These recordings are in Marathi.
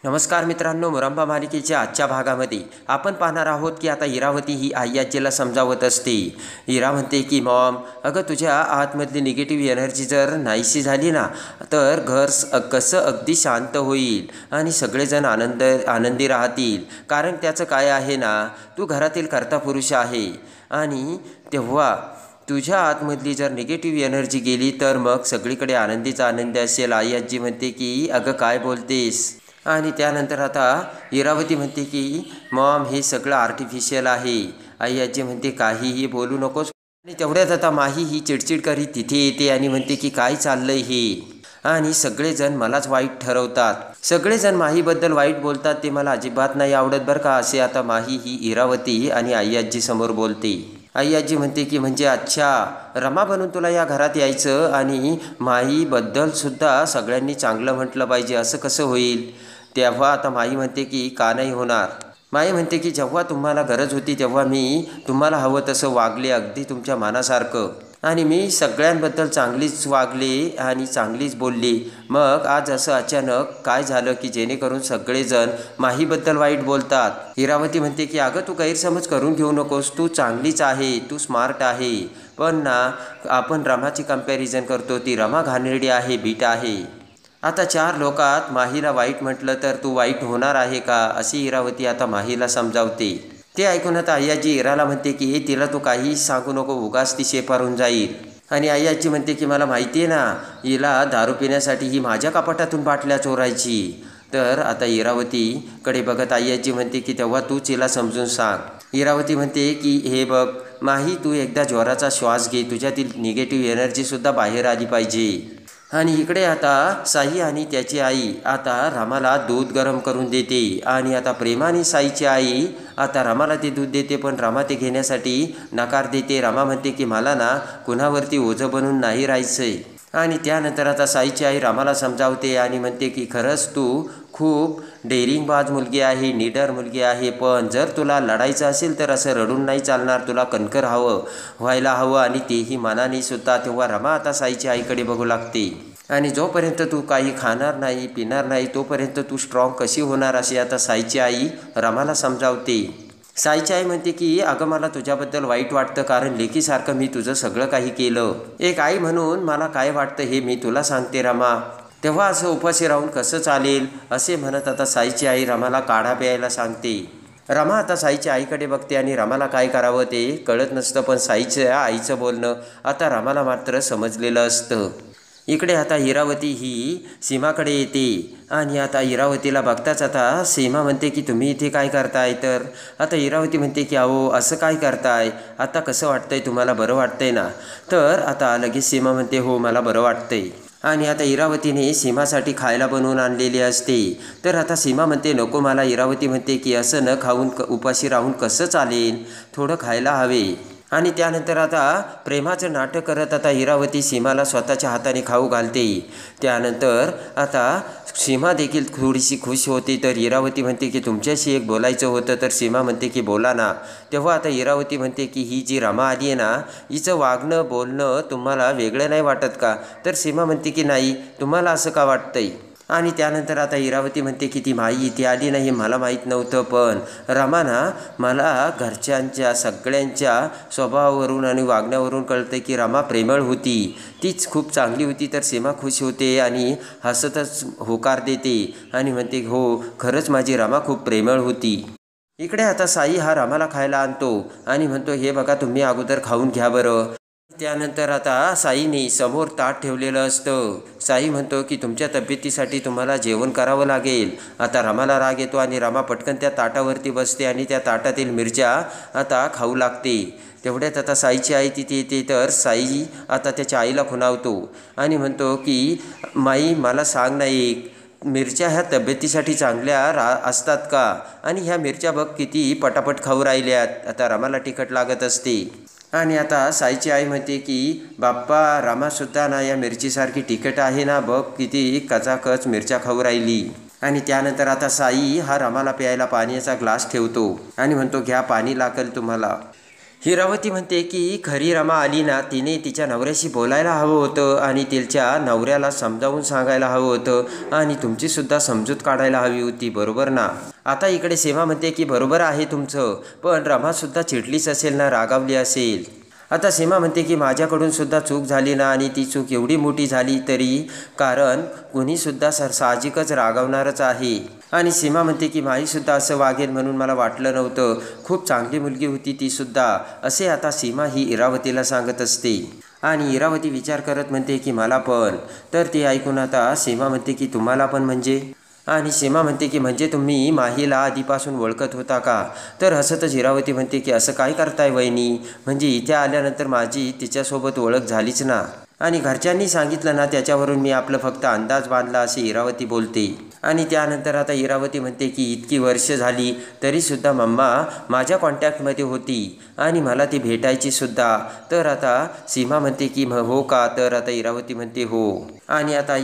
नमस्कार मित्रांनो, मुरंबा मालिकेच्या आजच्या भागामध्ये आपण पाहणार आहोत की आता इरावती ही आई आजीला समजावत असते. इरा म्हणते की मॉम, अगं तुझ्या आतमधली निगेटिव्ह एनर्जी जर नाहीशी झाली ना तर घर कसं अगदी शांत होईल आणि सगळेजण आनंदी राहतील. कारण त्याचं काय आहे ना, तू घरातील कर्ता पुरुष आहे आणि तेव्हा तुझ्या आतमधली जर निगेटिव्ह एनर्जी गेली तर मग सगळीकडे आनंदीचा आनंद असेल. आई आजी म्हणते की अगं काय बोलतेस. आणि त्यानंतर आता इरावती म्हणते की मॉम, हे सगळं आर्टिफिशियल आहे. आई आजी म्हणते काहीही बोलू नकोस. आणि तेवढ्यात आता माही ही चिडचिड करीत तिथे येते आणि म्हणते की काय चाललंय हे. आणि सगळेजण मलाच वाईट ठरवतात, सगळेजण माहीबद्दल वाईट बोलतात, ते मला अजिबात नाही आवडत बरं का. असे आता माही ही इरावती आणि आई आजी समोर बोलते. आई आजी म्हणते की म्हणजे अच्छा, रमा बनून तुला या घरात यायचं आणि माहीबद्दलसुद्धा सगळ्यांनी चांगलं म्हटलं पाहिजे, असं कसं होईल. तेव्हा आता माई म्हणते की का नाही होणार. माई म्हणते की जेव्हा तुम्हाला गरज होती तेव्हा मी तुम्हाला हवं तसं वागले, अगदी तुमच्या मनासारखं. आणि मी सगळ्यांबद्दल चांगलीच वागले आणि चांगलीच बोलली. मग आज असं अचानक काय झालं की जेणेकरून सगळेजण माहीबद्दल वाईट बोलतात. इरावती म्हणते की अगं तू गैरसमज करून घेऊ नकोस, तू चांगलीच आहे, तू स्मार्ट आहे. पण ना, आपण रमाची कंपॅरिझन करतो, ती रमा घाणेरडी आहे, बीट आहे. आता 4 लोकात माहीला वाईट म्हटलं तर तू वाईट होणार आहे का, अशी इरावती आता माहीला समजावते. ते ऐकून आता आई आजी इराला म्हणते की तिला तू काहीही सांगू नको, उगाच ती शेपारून जाईल. आणि आई आजी म्हणते की मला माहिती आहे ना, हिला दारू पिण्यासाठी ही माझ्या कपाटातून बाटल्या चोरायची. तर आता इरावतीकडे बघत आई आजी म्हणते की तेव्हा तूच हिला समजून सांग. इरावती म्हणते की हे बघ माही, तू एकदा जोराचा श्वास घे, तुझ्यातील निगेटिव्ह एनर्जीसुद्धा बाहेर आली पाहिजे. आणि इकडे आता साई आणि त्याची आई आता रामाला दूध गरम करून देते. आणि आता प्रेमाने साईची आई आता रामाला ते दूध देते, पण रामा ते घेण्यासाठी नकार देते. रामा म्हणते की मला ना कुणावरती ओझं बनून नाही राहायचंय. आणि त्यानंतर आता साईची आई रामाला समजावते आणि म्हणते की खरंच तू खूप डेअरिंगबाज मुलगी आहे, निडर मुलगी आहे, पण जर तुला लढायचं असेल तर असं रडून नाही चालणार, तुला कणखर व्हायला हवं आणि तेही मनाने सुद्धा. तेव्हा रमा आता साईच्या आईकडे बघू लागते. आणि जोपर्यंत तू काही खाणार नाही पिणार नाही तोपर्यंत तू स्ट्रॉंग कशी होणार, अशी आता साईची आई रमाला समजावते. साईची आई म्हणते की अगं मला तुझ्याबद्दल वाईट वाटतं, कारण लेकीसारखं मी तुझं सगळं काही केलं. एक आई म्हणून मला काय वाटतं हे मी तुला सांगते रमा. तेव्हा असं उपाशी राहून कसं चालेल, असे म्हणत आता साईची आई रमाला काढा प्यायला सांगते. रमा आता साईच्या आईकडे बघते आणि रमाला काय करावं ते कळत नसतं, पण साईच्या आईचं बोलणं आता रमाला मात्र समजलेलं असतं. इकडे आता इरावती ही सीमाकडे येते आणि आता इरावतीला बघताच आता सीमा म्हणते की तुम्ही इथे काय करताय. तर आता इरावती म्हणते की अहो असं काय करताय, आता कसं वाटतंय तुम्हाला, बरं वाटतंय ना. तर आता लगेच सीमा म्हणते हो मला बरं वाटतंय. आणि आता इरावतीने सीमासाठी खायला बनवून आणलेली असते. तर आता सीमा म्हणते नको मला. इरावती म्हणते की असं न खाऊन उपाशी राहून कसं चालेल, थोडं खायला हवे. आणि त्यानंतर आता प्रेमाचं नाटक करत आता इरावती सीमाला स्वतःच्या हाताने खाऊ घालते. त्यानंतर आता सीमा देखील थोडीशी खुश होती. तर इरावती म्हणते की तुमच्याशी एक बोलायचं होतं. तर सीमा म्हणते की बोला ना. तेव्हा आता इरावती म्हणते की ही जी रमा आली आहे ना, हिचं वागणं बोलणं तुम्हाला वेगळं नाही वाटत का. तर सीमा म्हणते की नाही, तुम्हाला असं का वाटतंय. आणि त्यानंतर आता इरावती म्हणते की ती माई इथे आली नाही मला माहीत नव्हतं, पण रमाना मला घरच्यांच्या सगळ्यांच्या स्वभावावरून आणि वागण्यावरून कळतं की रमा प्रेमळ होती, तीच खूप चांगली होती. तर सीमा खुश होते आणि हसतच होकार देते आणि म्हणते हो खरंच माझी रमा खूप प्रेमळ होती. इकडे आता साई हा रमाला खायला आणतो आणि म्हणतो हे बघा तुम्ही अगोदर खाऊन घ्या बरं. त्यानंतर आता साईने समोर ताट ठेवलेलं असतं. साई म्हणतो की तुमच्या तब्येतीसाठी तुम्हाला जेवण करावं लागेल. आता रमाला राग येतो आणि रमा पटकन त्या ताटावरती बसते आणि त्या ताटातील मिरच्या आता खाऊ लागते. तेवढ्यात आता साईची आई तिथे येते. तर साई आता त्याच्या आईला खुणावतो आणि म्हणतो की माई मला सांग नाही, मिरच्या ह्या तब्येतीसाठी चांगल्या असतात का, आणि ह्या मिरच्या बघ किती पटापट खाऊ राहिल्यात. आता रमाला तिखट लागत असते. आणि आता साईची आई म्हणते की बाप्पा रमासुद्धा ना या मिरचीसारखी तिखट आहे ना, बघ किती कचाकच मिरच्या खाऊ राहिली. आणि त्यानंतर आता साई हा रमाला प्यायला पाण्याचा ग्लास ठेवतो आणि म्हणतो घ्या पाणी लागेल तुम्हाला. हिरावती म्हणते की खरी रमा आली ना, तिने तिच्या नवऱ्याशी बोलायला हवं होतं आणि तिच्या नवऱ्याला समजावून सांगायला हवं होतं आणि तुमचीसुद्धा समजूत काढायला हवी होती, बरोबर ना. आता इकडे सीमा म्हणते की बरोबर आहे तुमचं, पण रमासुद्धा चिडलीच असेल ना, रागावली असेल. आता सीमा म्हणते की माझ्याकडून सुद्धा चूक झाली ना, आणि ती चूक एवढी मोठी झाली तरी कारण कुणीसुद्धा साहजिकच रागावणारच आहे. आणि सीमा म्हणते की माहीसुद्धा असं वागेल म्हणून मला वाटलं नव्हतं, खूप चांगली मुलगी होती तीसुद्धा, असे आता सीमा ही इरावतीला सांगत असते. आणि इरावती विचार करत म्हणते की मला पण. तर ते ऐकून आता सीमा म्हणते की तुम्हाला पण म्हणजे. आणि सीमा म्हणते की म्हणजे तुम्ही माहीला आधीपासून ओळखत होता का. तर हसतच इरावती म्हणते की असं काय करताय वहिनी, म्हणजे इथे आल्यानंतर माझी तिच्यासोबत ओळख झालीच ना, आणि घरच्यांनी सांगितलं ना, त्याच्यावरून मी आपलं फक्त अंदाज बांधला, असे इरावती बोलते. आणि त्यानंतर आता इरावती म्हणते की इतकी वर्ष झाली तरीसुद्धा मम्मा माझ्या कॉन्टॅक्टमध्ये होती आणि मला ती भेटायची सुद्धा. तर आता सीमा म्हणते की हो का. तर आता इरावती म्हणते हो. आणि आता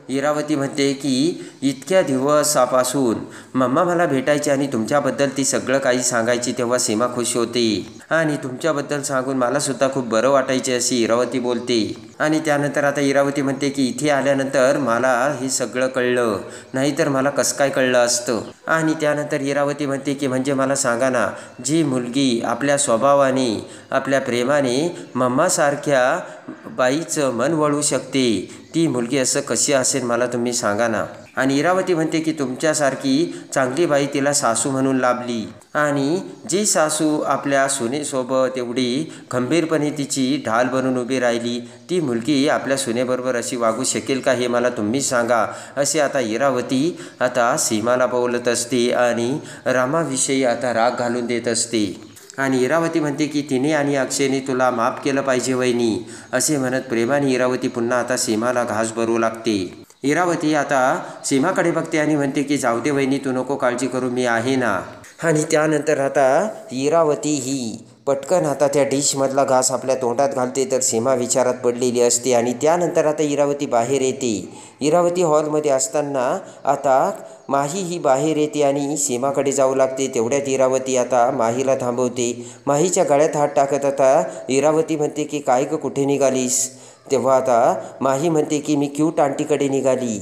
इरावती म्हणते की इतक्या दिवसापासून मम्मा मला भेटायची आणि तुमच्याबद्दल ती सगळं काही सांगायची, तेव्हा सीमा खुश होते आणि तुमच्याबद्दल सांगून मलासुद्धा खूप बरं वाटायचे, अशी इरावती बोलते. आणि त्यानंतर आता इरावती म्हणते की इथे आल्यानंतर मला हे सगळं कळलं, नाहीतर मला कसं काय कळलं असतं. आणि त्यानंतर इरावती म्हणते की म्हणजे मला सांगा ना, जी मुलगी आपल्या स्वभावाने आपल्या प्रेमाने मम्मासारख्या बाईचं मन वळवू शकते, ती मुलगी असं कशी असेल मला तुम्ही सांगा ना. आणि इरावती म्हणते की तुमच्यासारखी चांगली बाई तिला सासू म्हणून लाभली, आणि जी सासू आपल्या सुनेसोबत एवढी खंबीरपणे तिची ढाल बनून उभी राहिली, ती मुलगी आपल्या सुनेबरोबर अशी वागू शकेल का, हे मला तुम्ही सांगा, असे आता इरावती आता सीमाला बोलत असते आणि रामाविषयी आता राग घालून देत असते. आणि इरावती म्हणते की तिने आणि अक्षयने तुला माफ केलं पाहिजे वहिनी, असे म्हणत प्रेमाने इरावती पुन्हा आता सीमाला घास भरू लागते. इरावती आता सीमाकडे बघते आणि म्हणते की जाऊ दे वहिनी, तू नको काळजी करू, मी आहे ना. आणि त्यानंतर आता इरावती ही पटकन आता त्या डिशमधला घास आपल्या तोंडात घालते, तर सीमा विचारात पडलेली असते. आणि त्यानंतर आता इरावती बाहेर येते. इरावती हॉलमध्ये असताना आता माही ही बाहेर येते आणि सीमाकडे जाऊ लागते. तेवढ्यात इरावती आता माहीला थांबवते. माहीच्या गळ्यात हात टाकत आता इरावती म्हणते की काय ग, कुठे निघालीस. तेव्हा आता माही म्हणते की मी क्यूट आंटीकडे निघाली.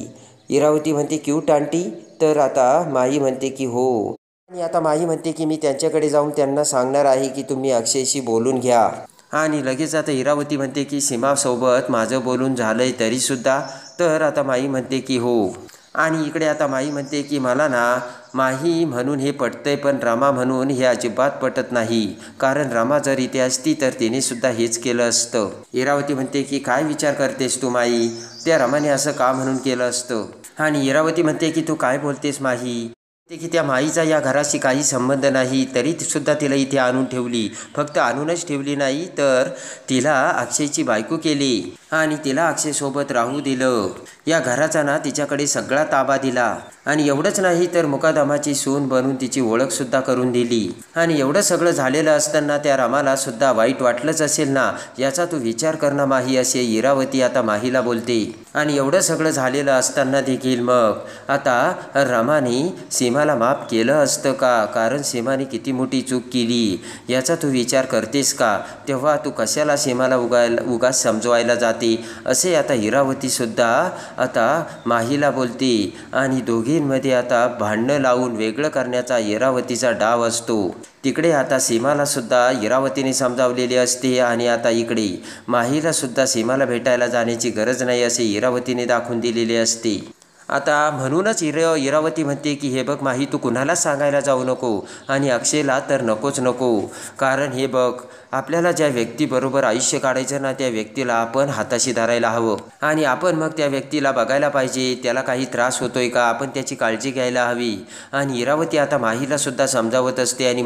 इरावती म्हणते क्यूट आंटी. तर आता माही म्हणते की हो. आणि आता माही म्हणते की मी त्यांच्याकडे जाऊन त्यांना सांगणार आहे की तुम्ही अक्षयशी बोलून घ्या. आणि लगेच आता इरावती म्हणते की सीमासोबत माझं बोलून झालंय तरीसुद्धा. तर आता माही म्हणते की हो. आणि इकडे आता माही म्हणते की मला ना माही म्हणून हे पटतंय, पण रमा म्हणून हे अजिबात पटत नाही, कारण रमा जर इथे असती तर तिनेसुद्धा हेच केलं असतं. इरावती म्हणते की काय विचार करतेस तू माही, त्या रमाने असं का म्हणून केलं असतं. आणि इरावती म्हणते की तू काय बोलतेस माही, की त्या माईचा या घराशी काही संबंध नाही, तरी सुद्धा तिला इथे आणून ठेवली. फक्त आणूनच ठेवली नाही तर तिला अक्षयची बायको केली आणि तिला अक्षयसोबत राहू दिलं. या घराचा ना तिच्याकडे सगळा ताबा दिला. आणि एवढंच नाही तर मुकादमाची सून बनून तिची ओळखसुद्धा करून दिली. आणि एवढं सगळं झालेलं असताना त्या रमाला सुद्धा वाईट वाटलंच असेल ना, याचा तू विचार कर ना माही, असे इरावती आता माहीला बोलते. आणि एवढं सगळं झालेलं असताना देखील मग आता रमाने सीमाला माफ केलं असतं का, कारण सीमाने किती मोठी चूक केली याचा तू विचार करतेस का. तेव्हा तू कशाला सीमाला उगाच समजवायला जाते, असे आता इरावतीसुद्धा आता माहीला बोलते. आणि दोघींमध्ये आता भांडणं लावून वेगळं करण्याचा इरावतीचा डाव असतो. तिकडे आता सीमाला सुद्धा इरावतीने समजावलेली असते आणि आता इकडे माहीला सुद्धा सीमाला भेटायला जाण्याची गरज नाही असे इरावतीने दाखवून दिलेले असते. आता म्हणूनच इरावती म्हणते की हे बघ माही, तू कुणालाच सांगायला जाऊ नको आणि अक्षयला तर नकोच नको, कारण हे बघ आपल्याला ज्या व्यक्तीबरोबर आयुष्य काढायचं ना, त्या व्यक्तीला आपण हाताशी धरायला हवं आणि आपण मग त्या व्यक्तीला बघायला पाहिजे, त्याला काही त्रास होतोय का, आपण त्याची काळजी घ्यायला हवी. आणि इरावती आता माहीला सुद्धा समजावत असते आणि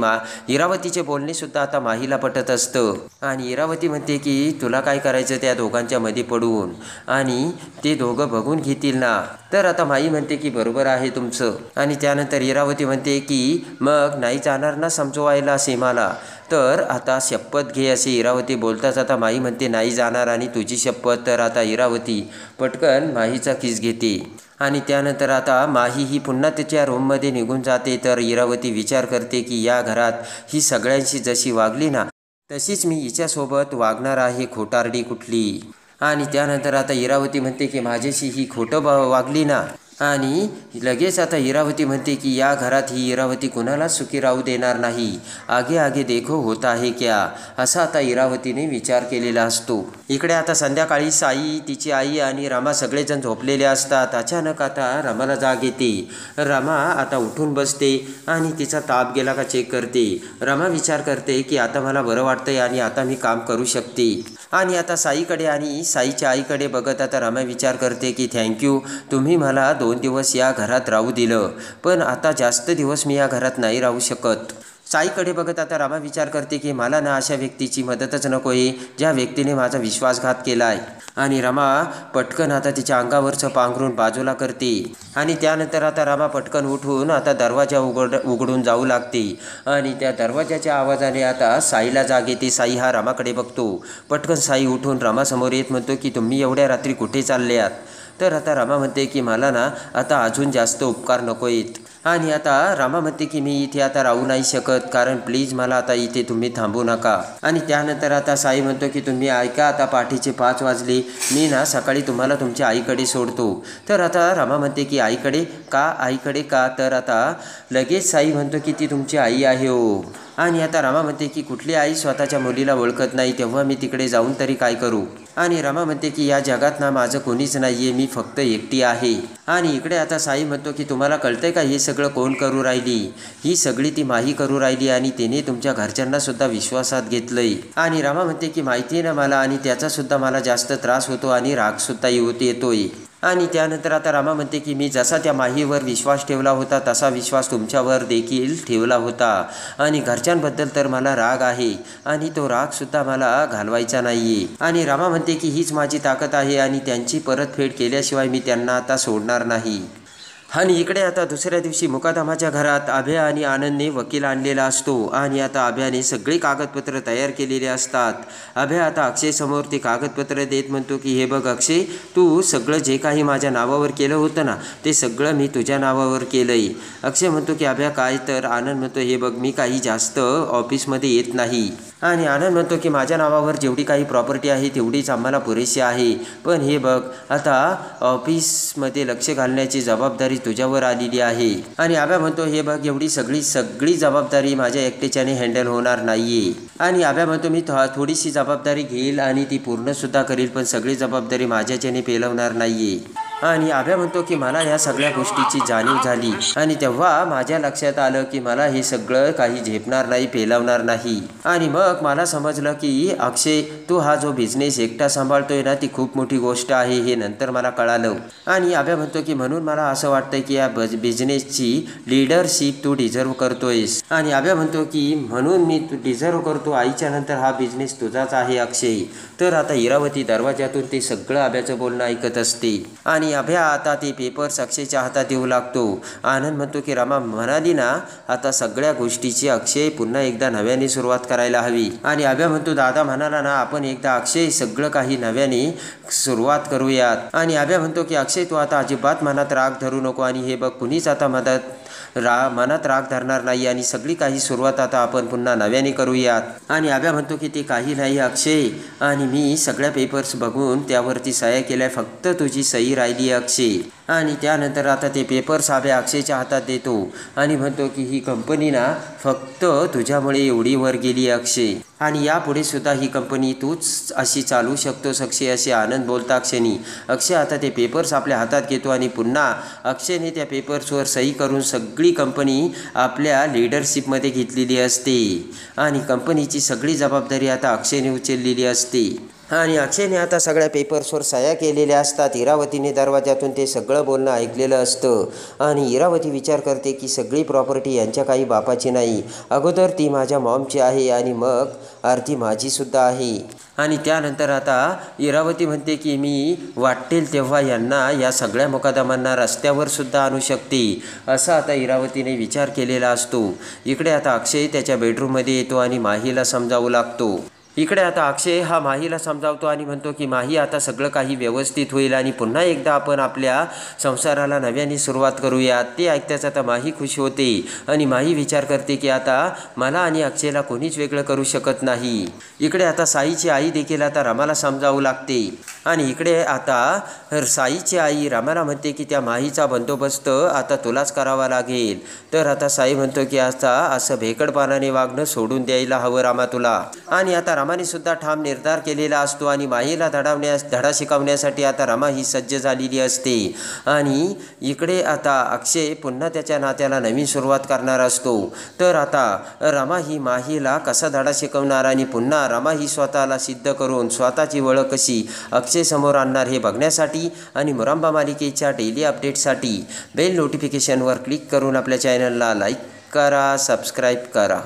इरावतीचे बोलणे सुद्धा आता माहीला पटत असतं. आणि इरावती म्हणते की तुला काय करायचं त्या दोघांच्या मध्ये पडून, आणि ते दोघं बघून घेतील ना. तर आता माई म्हणते की बरोबर आहे तुमचं. आणि त्यानंतर इरावती म्हणते की मग नाही जाणार ना समजवायला सीमाला, तर आता शपथ घे, असे इरावती बोलताच आता माई म्हणते नाही जाणार आणि तुझी शपथ. तर आता इरावती पटकन माहीचा किस घेते आणि त्यानंतर आता माही ही पुन्हा तिच्या रूममध्ये निघून जाते. तर इरावती विचार करते की या घरात ही सगळ्यांशी जशी वागली ना, तशीच मी हिच्यासोबत वागणार आहे खोटारडी कुठली. आणि त्यानंतर आता इरावती म्हणते की माझ्याशी ही खोटं वागली ना. आणि लगेच आता इरावती म्हणते की या घरात ही इरावती कुणालाच सुखी राहू देणार नाही. आगे आगे देखो होता है क्या, असा आता इरावतीने विचार केलेला असतो. इकडे आता संध्याकाळी साई, तिची आई आणि रमा सगळेजण झोपलेले असतात. अचानक आता रमाला जाग येते. रमा आता उठून बसते आणि तिचा ताप गेला का चेक करते. रमा विचार करते की आता मला बरं वाटतंय आणि आता मी काम करू शकते. आणि आता साईकडे आणि साईच्या आईकडे बघत आता रमा विचार करते की थँक्यू, तुम्ही मला 2 दिवस या घरात राहू दिलं, पण आता जास्त दिवस मी या घरात नाही राहू शकत. साईकडे बघत आता रमा विचार करते की मला ना अशा व्यक्तीची मदतच नको आहे ज्या व्यक्तीने माझा विश्वासघात केला आहे. आणि रमा पटकन आता तिच्या अंगावरचं पांघरून बाजूला करते. आणि त्यानंतर आता रमा पटकन उठून आता दरवाजा उघडून जाऊ लागते. आणि त्या दरवाजाच्या आवाजाने आता साईला जाग येते. साई हा रमाकडे बघतो. पटकन साई उठून रमासमोर येत म्हणतो की तुम्ही एवढ्या रात्री कुठे चालले आहात. तर आता रमा म्हणते की मला ना आता अजून जास्त उपकार नको आहेत. आणि आता रमा म्हणते की मी इथे आता राहू नाही शकत, कारण प्लीज मला आता इथे तुम्ही थांबू नका. आणि त्यानंतर आता साई म्हणतो की तुम्ही ऐका, आता पहाटेचे 5 वाजले, मी ना सकाळी तुम्हाला तुमच्या आईकडे सोडतो. तर आता रमा म्हणते की आईकडे का. तर आता लगेच साई म्हणतो की ती तुमची आई आहे हो. आणि आता रमा म्हणते की कुठली आई स्वतःच्या मुलीला ओळखत नाही, तेव्हा मी तिकडे जाऊन तरी काय करू. आणि रमा म्हणते की या जगात ना माझं कोणीच नाही आहे, मी फक्त एकटी आहे. आणि इकडे आता साई म्हणतो की तुम्हाला कळतंय का हे सगळं कोण करू राहिली. ही सगळी ती माही करू राहिली आणि तिने तुमच्या घरच्यांना सुद्धा विश्वासात घेतलंय. आणि रमा म्हणते की माहिती आहे ना मला, आणि त्याचा सुद्धा मला जास्त त्रास होतो आणि राग सुद्धा येतोय. आणि त्यानंतर आता रमा म्हणते की मी जसा त्या माहीवर विश्वास ठेवला होता तसा विश्वास तुमच्यावर देखील ठेवला होता. आणि घरच्यांबद्दल तर मला राग आहे आणि तो रागसुद्धा मला घालवायचा नाही आहे. आणि रमा म्हणते की हीच माझी ताकद आहे आणि त्यांची परतफेड केल्याशिवाय मी त्यांना आता सोडणार नाही. आणि इकडे आता दुसऱ्या दिवशी मुकादमाच्या घरात अभय आणि आनंदने वकील आणलेला असतो. आणि आता अभयाने सगळी कागदपत्र तयार केलेली असतात. अभय आता अक्षयसमोर ते कागदपत्र देत म्हणतो की हे बघ अक्षय, तू सगळं जे काही माझ्या नावावर केलं होतं ना ते सगळं मी तुझ्या नावावर केलंय. अक्षय म्हणतो की अभय काय. तर आनंद म्हणतो हे बघ मी काही जास्त ऑफिसमध्ये येत नाही. आणि आनंद म्हणतो की माझ्या नावावर जेवढी काही प्रॉपर्टी आहे तेवढीच आम्हाला पुरेशी आहे, पण हे बघ आता ऑफिसमध्ये लक्ष घालण्याची जबाबदारी तुझ्यावर आलेली आहे. आणि अभय म्हणतो हे बघ एवढी सगळी जबाबदारी माझ्या एकट्याच्याने हँडल होणार नाहीये. आणि अभय म्हणतो मी थोडीशी जबाबदारी घेईल आणि ती पूर्णसुद्धा करील, पण सगळी जबाबदारी माझ्याच्याने पेलवणार नाहीये. आणि अभय म्हणतो की मला या सगळ्या गोष्टीची जाणीव झाली आणि तेव्हा माझ्या लक्षात आलं की मला हे सगळं काही झेपणार नाही, पेलवणार नाही. आणि मग मला समजलं की अक्षय तू हा जो बिझनेस एकटा सांभाळतोय ना ती खूप मोठी गोष्ट आहे, हे नंतर मला कळालं. आणि अभय म्हणतो की म्हणून मला असं वाटतंय की या बिझनेसची लीडरशिप तू डिझर्व करतोयस. आणि अभय म्हणतो की म्हणून मी डिझर्व करतो, आईच्या नंतर हा बिझनेस तुझाच आहे अक्षय. तर आता इरावती दरवाजातून ते सगळं अभयाचं बोलणं ऐकत असते. आणि अभय आता ते पेपर्स अक्षयच्या हातात देऊ लागतो. आनंद म्हणतो की रमा म्हणाली ना आता सगळ्या गोष्टीची अक्षय पुन्हा एकदा नव्याने सुरुवात करायला हवी. आणि अभय म्हणतो दादा म्हणाला ना आपण एकदा अक्षय सगळं काही नव्याने सुरुवात करूयात. आणि अभय म्हणतो की अक्षय तू आता अजिबात मनात राग धरू नको आणि हे बघ कुणीच आता मनात राग धरणार नाही आणि सगळी काही सुरुवात आता आपण पुन्हा नव्याने करूयात. आणि अभय म्हणतो की ते काही नाही अक्षय, आणि मी सगळ्या पेपर्स बघून त्यावरती सह्या केल्या, फक्त तुझी सही राहिली अक्षय. आणि त्यानंतर आता ते पेपर्स अभय अक्षयच्या हातात देतो आणि म्हणतो की ही कंपनी ना फक्त तुझ्यामुळे एवढी वर गेली अक्षय, आणि यापुढे सुद्धा ही कंपनी तूच अशी चालू शकतोस अक्षय, असे आनंद बोलता क्षणी अक्षय आता ते पेपर्स आपल्या हातात घेतो. आणि पुन्हा अक्षयने त्या पेपर्सवर सही करून सगळी कंपनी आपल्या लीडरशिपमध्ये घेतलेली असते आणि कंपनीची सगळी जबाबदारी आता अक्षयने उचललेली असते. आणि अक्षयने आता सगळ्या पेपर्सवर सह्या केलेल्या असतात. इरावतीने दरवाजातून ते सगळं बोलणं ऐकलेलं असतं. आणि इरावती विचार करते की सगळी प्रॉपर्टी यांच्या काही बापाची नाही, अगोदर ती माझ्या मॉमची आहे आणि मग अर्धी माझीसुद्धा आहे. आणि त्यानंतर आता इरावती म्हणते की मी वाटेल तेव्हा यांना या सगळ्या मुकादमांना रस्त्यावर सुद्धा आणू शकते, असा आता इरावतीने विचार केलेला असतो. इकडे आता अक्षय त्याच्या बेडरूममध्ये येतो आणि माहीला समजावू लागतो. इकडे आता अक्षय हा माहीला समजावतो आणि म्हणतो की माही आता सगळं काही व्यवस्थित होईल आणि पुन्हा एकदा आपण आपल्या संसाराला नव्याने सुरुवात करूया. ते ऐकताच आता माही खुश होते आणि माही विचार करते की आता मला आणि अक्षयला कोणीच वेगळं करू शकत नाही. इकडे आता साईची आई देखील आता रमाला समजावू लागते आणि इकडे आता साईची आई रमाला म्हणते की त्या माहीचा बंदोबस्त आता तुलाच करावा लागेल. तर आता साई म्हणतो की आता असं भेकडपानाने वागणं सोडून द्यायला हवं रामा तुला. आणि आता रमाने सुद्धा ठाम निर्धार केलेला असतो आणि माहीला धडा शिकवण्यासाठी आता रमा ही सज्ज झालेली असते. आणि इकडे आता अक्षय पुन्हा त्याच्या नात्याला नवीन सुरुवात करणार असतो. तर आता रमा ही माहीला कसा धडा शिकवणार आणि पुन्हा रमा ही स्वतःला सिद्ध करून स्वतःची ओळख कशी अक्षय समोर आणणार हे बघण्यासाठी आणि मुरांबा मालिकेच्या डेली अपडेटसाठी बेल नोटिफिकेशनवर क्लिक करून आपल्या चॅनलला लाईक करा, सबस्क्राईब करा.